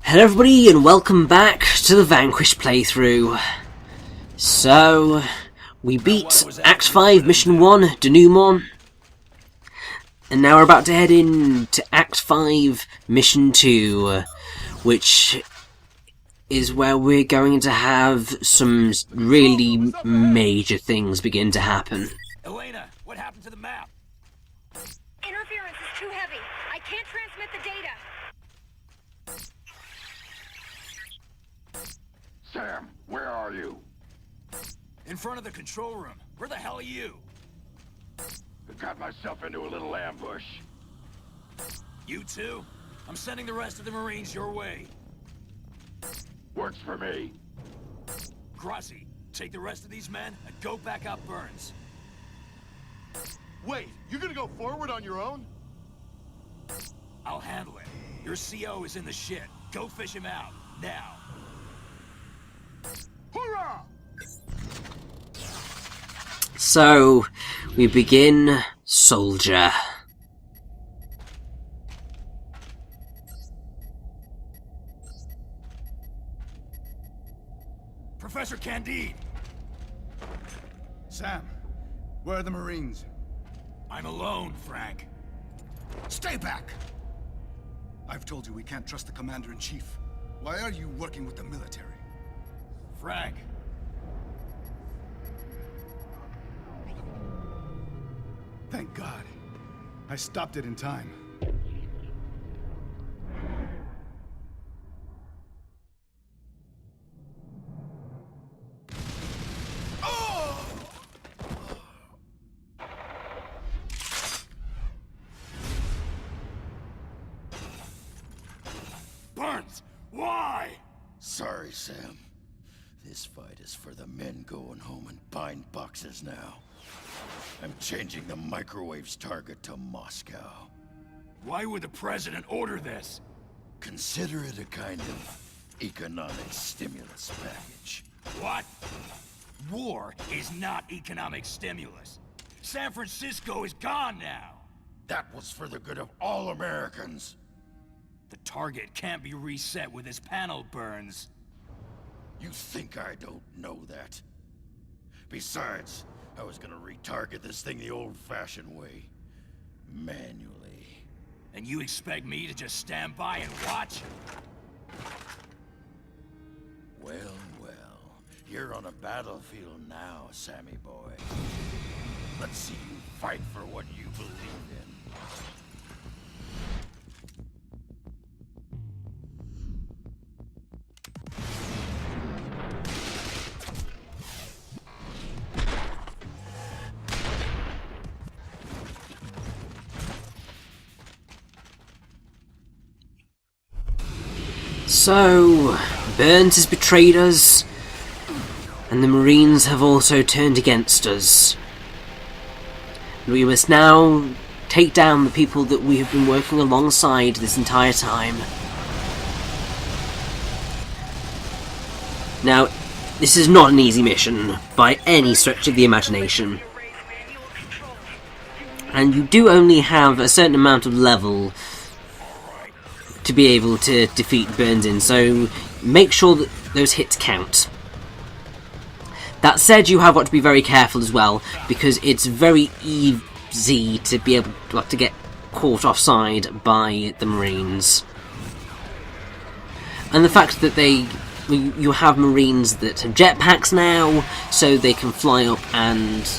Hello everybody and welcome back to the Vanquish playthrough. So, we beat Act 5 Mission 1, Denouement. And now we're about to head into Act 5 Mission 2, which is where we're going to have some really major things begin to happen. Elena, what happened to the map? Interference is too heavy. I can't transmit the data. Sam, where are you? In front of the control room. Where the hell are you? I got myself into a little ambush. You too? I'm sending the rest of the Marines your way. Works for me. Grassi, take the rest of these men and go back up Burns. Wait, you're gonna go forward on your own? I'll handle it. Your CO is in the shit. Go fish him out, now. Hoorah! So, we begin Soldier. Professor Candide! Sam, where are the Marines? I'm alone, Frank. Stay back! I've told you we can't trust the Commander-in-Chief. Why are you working with the military? Frank. Thank God. I stopped it in time. Burns! Why? Sorry, Sam. This fight is for the men going home and buying boxes now. I'm changing the microwave's target to Moscow. Why would the President order this? Consider it a kind of economic stimulus package. What? War is not economic stimulus. San Francisco is gone now. That was for the good of all Americans. The target can't be reset with this panel, Burns. You think I don't know that? Besides, I was gonna retarget this thing the old-fashioned way. Manually. And you expect me to just stand by and watch? Well, well. You're on a battlefield now, Sammy boy. Let's see you fight for what you believe in. So, Burns has betrayed us, and the Marines have also turned against us. We must now take down the people that we have been working alongside this entire time. Now, this is not an easy mission, by any stretch of the imagination. And you do only have a certain amount of level to be able to defeat Burns in, so make sure that those hits count. That said, you have got to be very careful as well, because it's very easy to be able to get caught offside by the Marines. And the fact that you have Marines that have jetpacks now, so they can fly up and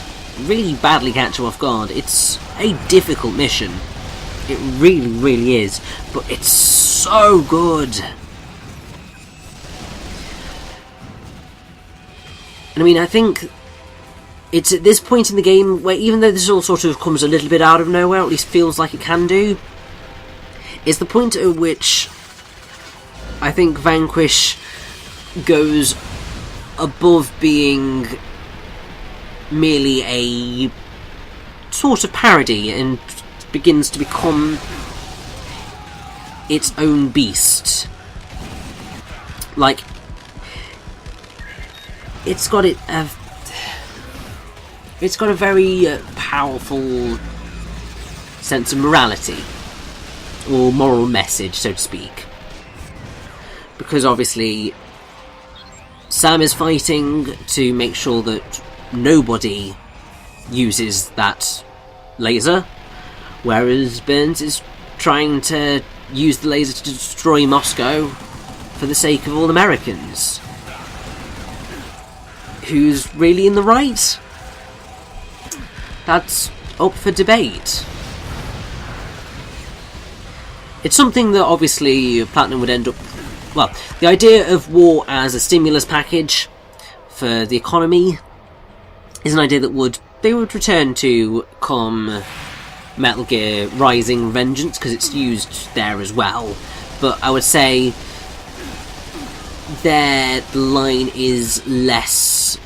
really badly catch you off guard. It's a difficult mission. It really, really is, but it's so good. And I mean, I think it's at this point in the game where, even though this all sort of comes a little bit out of nowhere, at least feels like it can do, is the point at which I think Vanquish goes above being merely a sort of parody and begins to become its own beast. Like, it's got a very powerful sense of morality, or moral message, so to speak. because obviously Sam is fighting to make sure that nobody uses that laser, whereas Burns is trying to use the laser to destroy Moscow for the sake of all Americans. Who's really in the right? That's up for debate. It's something that obviously Platinum would end up... Well, the idea of war as a stimulus package for the economy is an idea that they would return to come Metal Gear Rising Vengeance, because it's used there as well. But I would say their line is less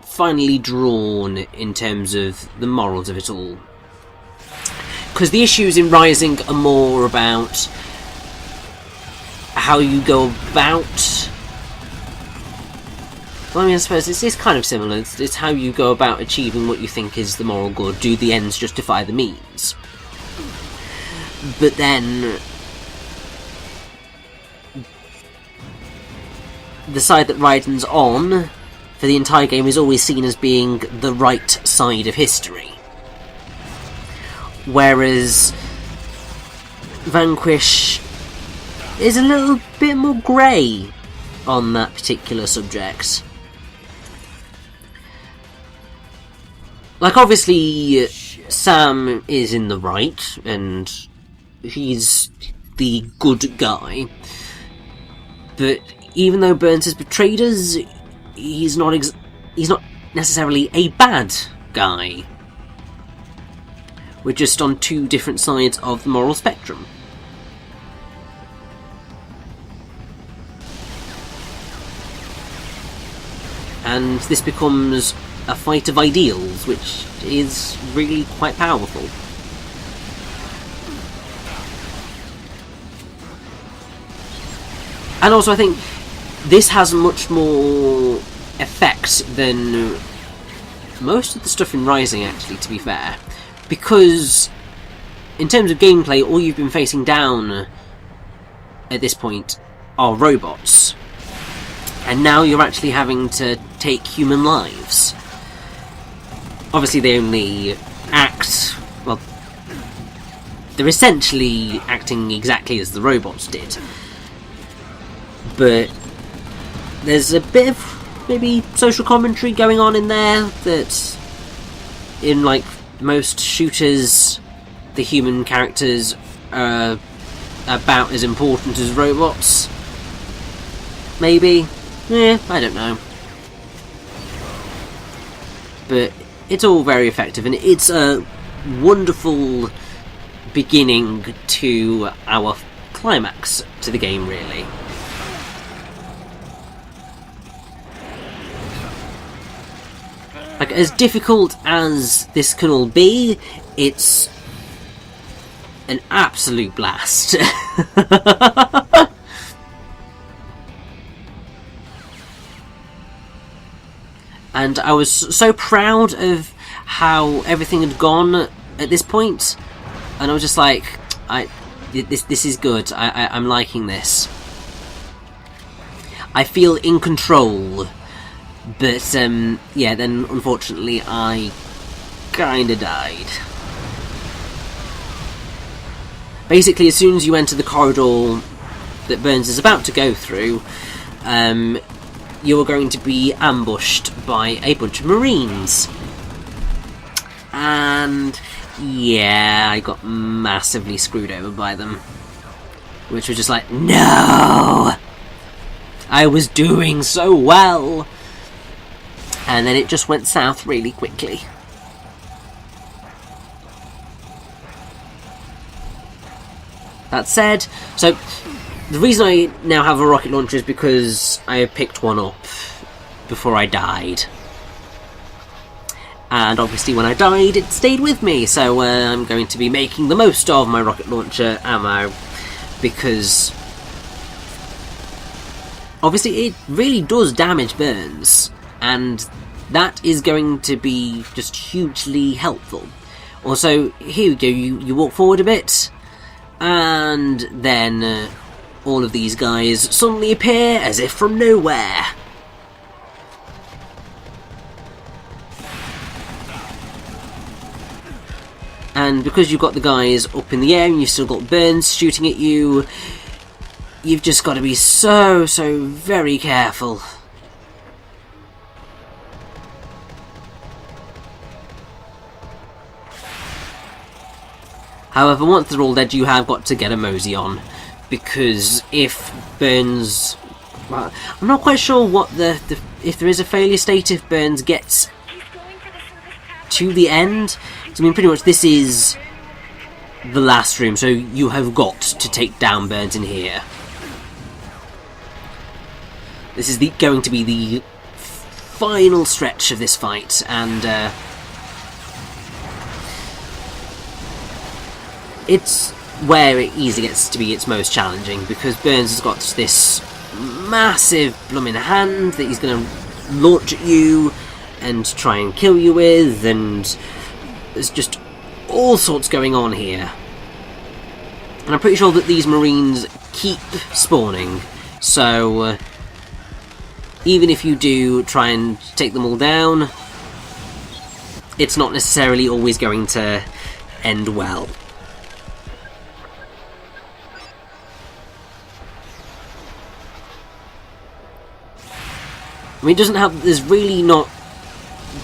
finely drawn in terms of the morals of it all. Because the issues in Rising are more about how you go about... Well, I mean, I suppose it's kind of similar. It's how you go about achieving what you think is the moral good. Do the ends justify the means? But then the side that Raiden's on for the entire game is always seen as being the right side of history. Whereas Vanquish is a little bit more grey on that particular subject. Like, obviously, Sam is in the right, and he's the good guy. But even though Burns has betrayed us, he's not necessarily a bad guy. We're just on two different sides of the moral spectrum. And this becomes a fight of ideals, which is really quite powerful. And also I think this has much more effect than most of the stuff in Rising, actually, to be fair. Because in terms of gameplay, all you've been facing down at this point are robots. And now you're actually having to take human lives. Obviously they only act... well, they're essentially acting exactly as the robots did. But there's a bit of maybe social commentary going on in there that, in like most shooters, the human characters are about as important as robots. Maybe? I don't know. But it's all very effective, and it's a wonderful beginning to our climax to the game, really. Like, as difficult as this can all be, it's an absolute blast. And I was so proud of how everything had gone at this point, and I was just like, this is good. I'm liking this. I feel in control. But, yeah, then unfortunately I kinda died. Basically, as soon as you enter the corridor that Burns is about to go through, you're going to be ambushed by a bunch of Marines. And, yeah, I got massively screwed over by them. Which was just like, no! I was doing so well! And then it just went south really quickly. That said, so the reason I now have a rocket launcher is because I picked one up before I died. And obviously when I died it stayed with me, so I'm going to be making the most of my rocket launcher ammo, because obviously it really does damage Burns, and that is going to be just hugely helpful. Also, here we go, you walk forward a bit, And then all of these guys suddenly appear as if from nowhere. And because you've got the guys up in the air and you've still got Burns shooting at you, you've just got to be so very careful. However, once they're all dead, you have got to get a mosey on, because if Burns... Well, I'm not quite sure what if there is a failure state if Burns gets to the end. I mean, pretty much this is the last room, so you have got to take down Burns in here. This is going to be the final stretch of this fight, and it's where it easily gets to be its most challenging, because Burns has got this massive blooming hand that he's going to launch at you and try and kill you with, and there's just all sorts going on here. And I'm pretty sure that these Marines keep spawning, so even if you do try and take them all down, it's not necessarily always going to end well. I mean, it doesn't have... There's really not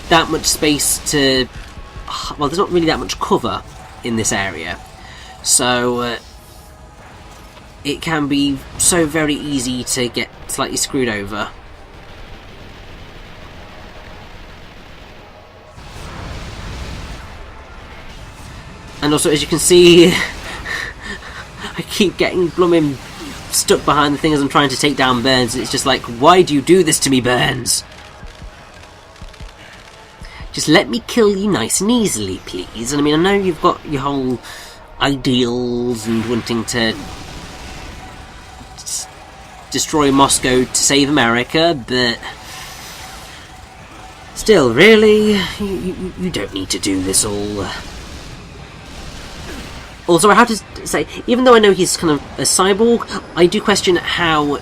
that much space to... Well, there's not really that much cover in this area. So, it can be so very easy to get slightly screwed over. And also, as you can see, I keep getting blooming stuck behind the thing as I'm trying to take down Burns. It's just like, why do you do this to me, Burns? Just let me kill you nice and easily, please. And I mean, I know you've got your whole ideals and wanting to destroy Moscow to save America, but still, really, you don't need to do this all. Also, I have to say, even though I know he's kind of a cyborg, I do question how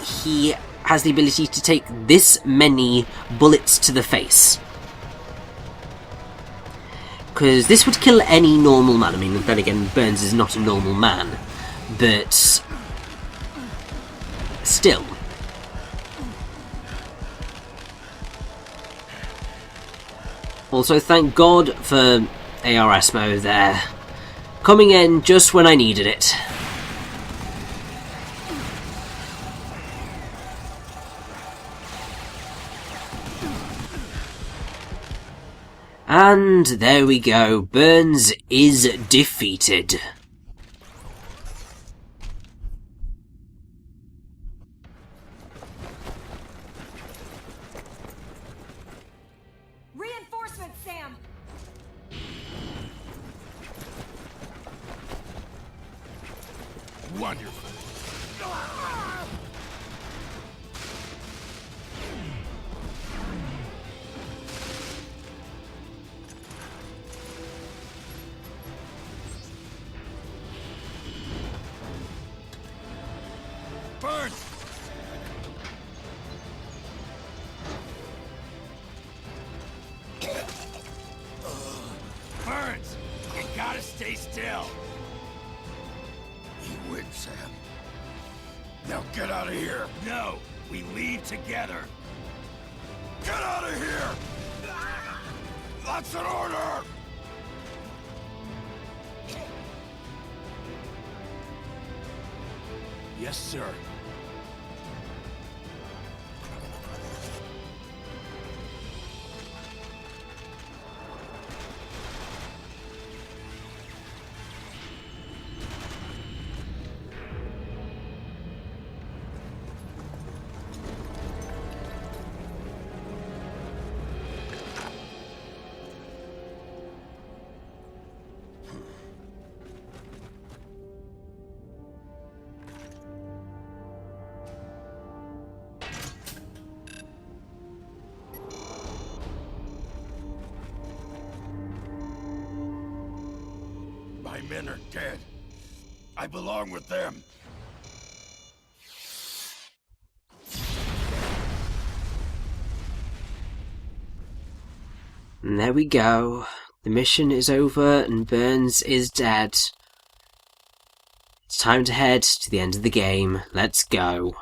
he has the ability to take this many bullets to the face. Because this would kill any normal man. I mean, then again, Burns is not a normal man, but still. Also, thank God for ARSMO there, coming in just when I needed it. And there we go, Burns is defeated. Reinforcements, Sam! Wonderful. Burns! Burns! You gotta stay still! You win, Sam. Now get out of here! No! We leave together! Get out of here! That's an order! Yes, sir. My men are dead. I belong with them. And there we go. The mission is over and Burns is dead. It's time to head to the end of the game. Let's go.